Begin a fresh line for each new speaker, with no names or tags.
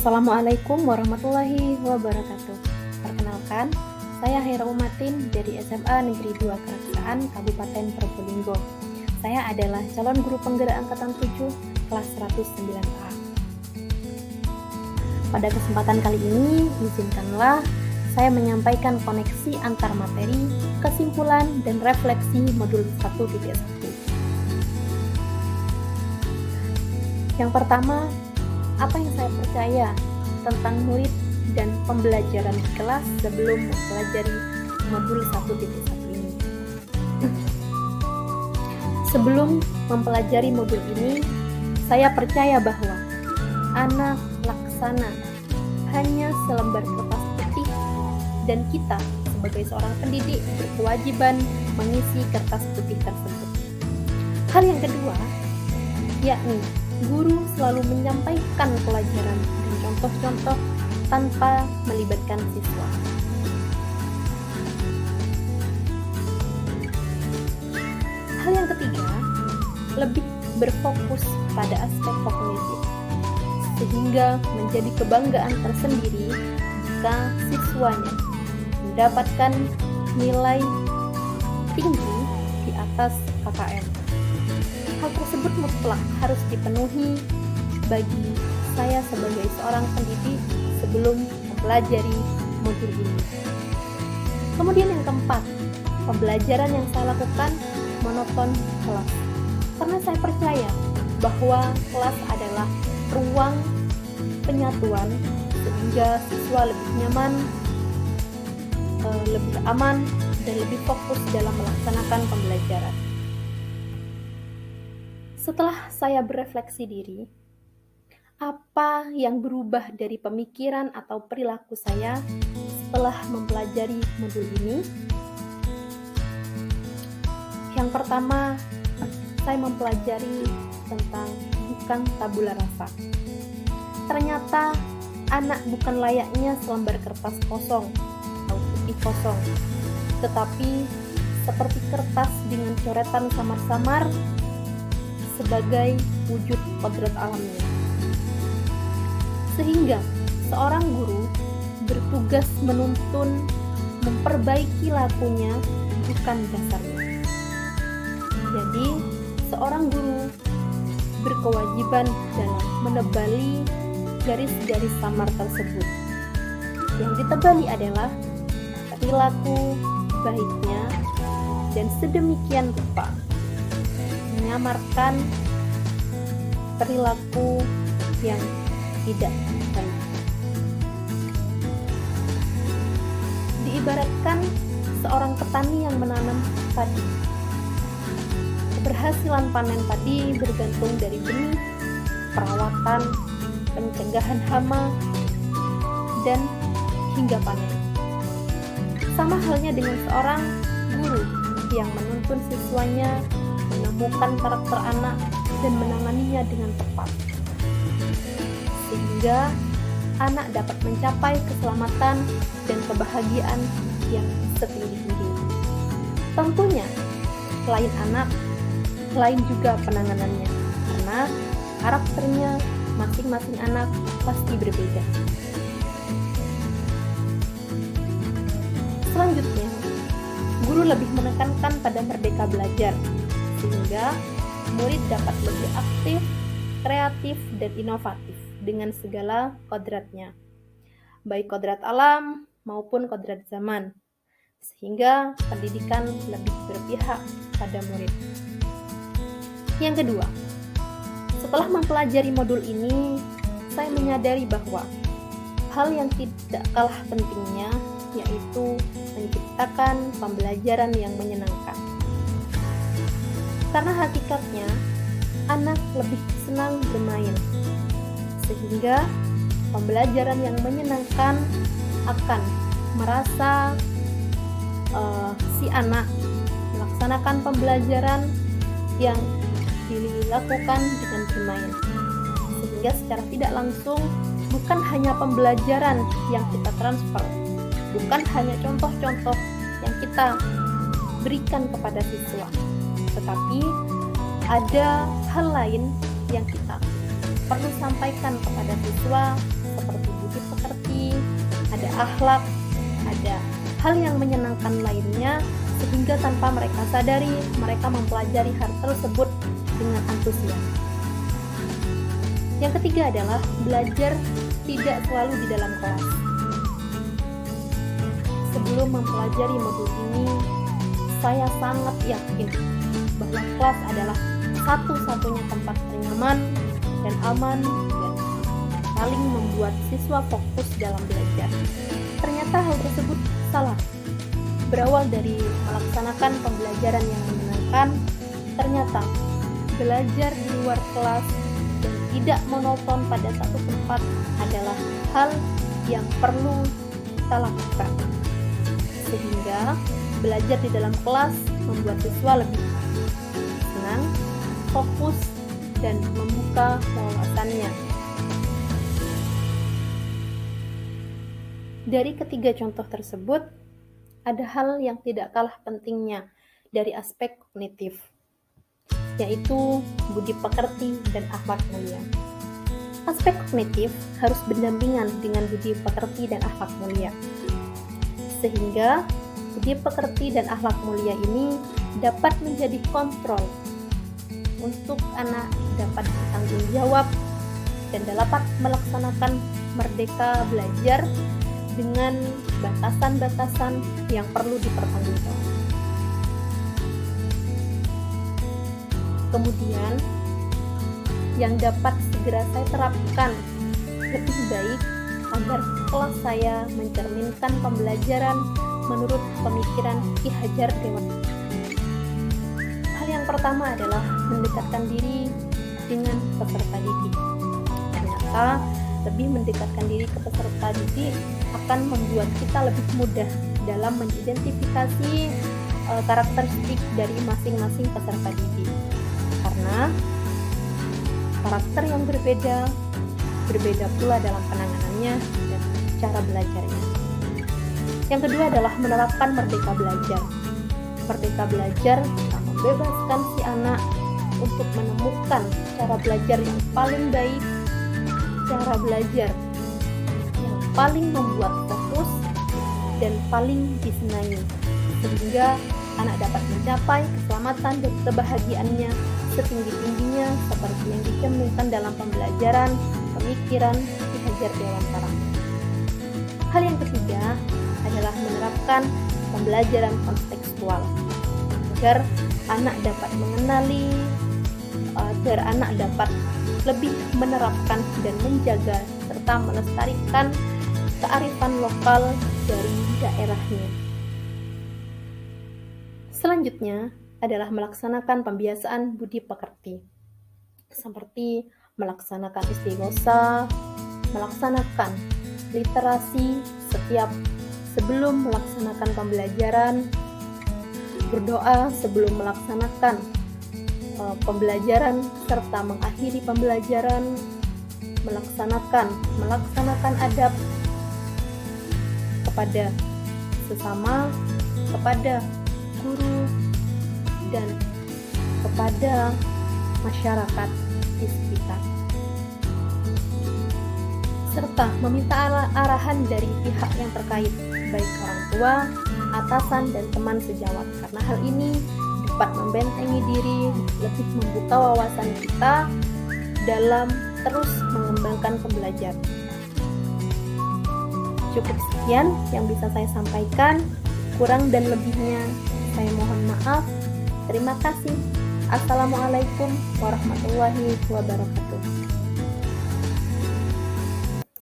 Assalamualaikum warahmatullahi wabarakatuh. Perkenalkan, saya Hera Umatin dari SMA Negeri 2 Keraksaan, Kabupaten Probolinggo. Saya adalah calon guru penggerak angkatan 7 kelas 109A. Pada kesempatan kali ini, izinkanlah saya menyampaikan koneksi antar materi, kesimpulan, dan refleksi modul 1.1. Yang pertama, apa yang saya percaya tentang murid dan pembelajaran di kelas sebelum mempelajari modul 1.1 ini. Sebelum mempelajari modul ini, saya percaya bahwa anak laksana hanya selembar kertas putih dan kita sebagai seorang pendidik berkewajiban mengisi kertas putih tersebut. Hal yang kedua, yakni guru selalu menyampaikan pelajaran dan contoh-contoh tanpa melibatkan siswa. Hal yang ketiga, lebih berfokus pada aspek kognitif, sehingga menjadi kebanggaan tersendiri jika siswanya mendapatkan nilai tinggi di atas KKM. Hal tersebut mutlak harus dipenuhi bagi saya sebagai seorang pendidik sebelum mempelajari modul ini. Kemudian yang keempat, pembelajaran yang saya lakukan monoton kelas. Karena saya percaya bahwa kelas adalah ruang penyatuan sehingga siswa lebih nyaman, lebih aman, dan lebih fokus dalam melaksanakan pembelajaran. Setelah saya berefleksi diri, apa yang berubah dari pemikiran atau perilaku saya setelah mempelajari modul ini? Yang pertama, saya mempelajari tentang bukan tabula rasa. Ternyata anak bukan layaknya selembar kertas kosong atau putih kosong, tetapi seperti kertas dengan coretan samar-samar sebagai wujud kodrat alamnya. Sehingga seorang guru bertugas menuntun, memperbaiki lakunya, bukan dasarnya. Jadi, seorang guru berkewajiban dalam menebali garis-garis samar tersebut. Yang ditebali adalah perilaku baiknya dan sedemikian rupa menyamarkan perilaku yang tidak baik. Diibaratkan seorang petani yang menanam padi. Keberhasilan panen padi bergantung dari benih, perawatan, pencegahan hama, dan hingga panen. Sama halnya dengan seorang guru yang menuntun siswanya menemukan karakter anak dan menanganinya dengan tepat, sehingga anak dapat mencapai keselamatan dan kebahagiaan yang setinggi-tingginya. Tentunya, selain anak, lain juga penanganannya, karena karakternya masing-masing anak pasti berbeda. Selanjutnya, guru lebih menekankan pada merdeka belajar, sehingga murid dapat lebih aktif, kreatif, dan inovatif dengan segala kodratnya, baik kodrat alam maupun kodrat zaman, sehingga pendidikan lebih berpihak pada murid. Yang kedua, setelah mempelajari modul ini, saya menyadari bahwa hal yang tidak kalah pentingnya yaitu menciptakan pembelajaran yang menyenangkan. Karena hakikatnya, anak lebih senang bermain, sehingga pembelajaran yang menyenangkan akan merasa si anak melaksanakan pembelajaran yang dilakukan dengan bermain, sehingga secara tidak langsung bukan hanya pembelajaran yang kita transfer, bukan hanya contoh-contoh yang kita berikan kepada siswa, tetapi ada hal lain yang kita perlu sampaikan kepada siswa seperti budi pekerti, ada akhlak, ada hal yang menyenangkan lainnya, sehingga tanpa mereka sadari mereka mempelajari hal tersebut dengan antusias. Yang ketiga adalah belajar tidak selalu di dalam kelas. Sebelum mempelajari modul ini, saya sangat yakin bahwa kelas adalah satu-satunya tempat ternyaman dan aman dan saling membuat siswa fokus dalam belajar. Ternyata hal tersebut salah. Berawal dari melaksanakan pembelajaran yang menyenangkan, ternyata belajar di luar kelas dan tidak monoton pada satu tempat adalah hal yang perlu kita lakukan. Sehingga belajar di dalam kelas membuat siswa lebih senang, fokus, dan membuka wawasannya. Dari ketiga contoh tersebut, ada hal yang tidak kalah pentingnya dari aspek kognitif, yaitu budi pekerti dan akhlak mulia. Aspek kognitif harus berdampingan dengan budi pekerti dan akhlak mulia, sehingga budi pekerti dan akhlak mulia ini dapat menjadi kontrol untuk anak dapat bertanggung jawab dan dapat melaksanakan merdeka belajar dengan batasan-batasan yang perlu dipertanggungjawabkan. Kemudian, yang dapat segera saya terapkan lebih baik agar kelas saya mencerminkan pembelajaran menurut pemikiran Ki Hajar Dewantara. Hal yang pertama adalah mendekatkan diri dengan peserta didik. Ternyata lebih mendekatkan diri ke peserta didik akan membuat kita lebih mudah dalam mengidentifikasi karakteristik dari masing-masing peserta didik. Karena karakter yang berbeda pula dalam penanganannya dan cara belajarnya. Yang kedua adalah menerapkan merdeka belajar. Merdeka belajar membebaskan si anak untuk menemukan cara belajar yang paling baik, cara belajar yang paling membuat fokus dan paling disenangi, sehingga anak dapat mencapai keselamatan dan kebahagiaannya setinggi-tingginya seperti yang dicerminkan dalam pembelajaran pemikiran Ki Hajar Dewantara. Hal yang ketiga adalah menerapkan pembelajaran kontekstual agar anak dapat mengenali, agar anak dapat lebih menerapkan dan menjaga serta melestarikan kearifan lokal dari daerahnya. Selanjutnya adalah melaksanakan pembiasaan budi pekerti, seperti melaksanakan istighosa, melaksanakan literasi setiap sebelum melaksanakan pembelajaran, berdoa sebelum melaksanakan pembelajaran serta mengakhiri pembelajaran, melaksanakan adab kepada sesama, kepada guru, dan kepada masyarakat di sekitar, serta meminta arahan dari pihak yang terkait, baik orang tua, atasan, dan teman sejawat, karena hal ini dapat membentengi diri, lebih membuka wawasan kita dalam terus mengembangkan pembelajaran. Cukup sekian yang bisa saya sampaikan, kurang dan lebihnya saya mohon maaf. Terima kasih. Assalamualaikum warahmatullahi wabarakatuh.